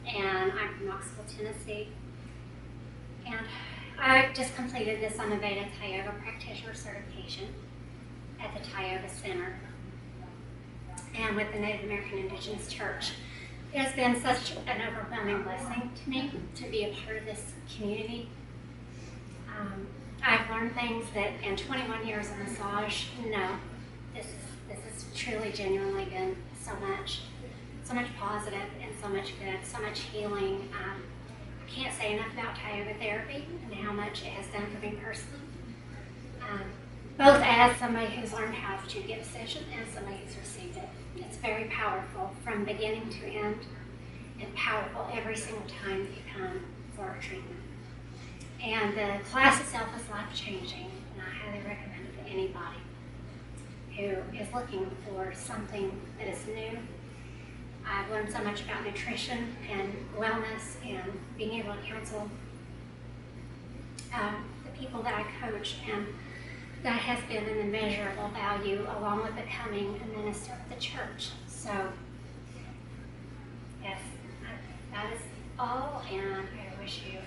and I'm from Knoxville, Tennessee. And I just completed the SomaVeda Thai Yoga Practitioner certification at the Thai Yoga Center and with the Native American Indigenous Church. It has been such an overwhelming blessing to me to be a part of this community. I've learned things that in 21 years of massage, this has truly, genuinely been so much positive and so much good, so much healing. I can't say enough about Thai Yoga therapy and how much it has done for me personally. Both as somebody who's learned how to give a session and somebody who's received it. It's very powerful from beginning to end, and powerful every single time that you come for a treatment. And the class itself is life-changing, and I highly recommend it to anybody who is looking for something that is new. I've learned so much about nutrition and wellness and being able to counsel the people that I coach, and that has been an immeasurable value along with becoming a minister of the church. So, yes, that is all, and I wish you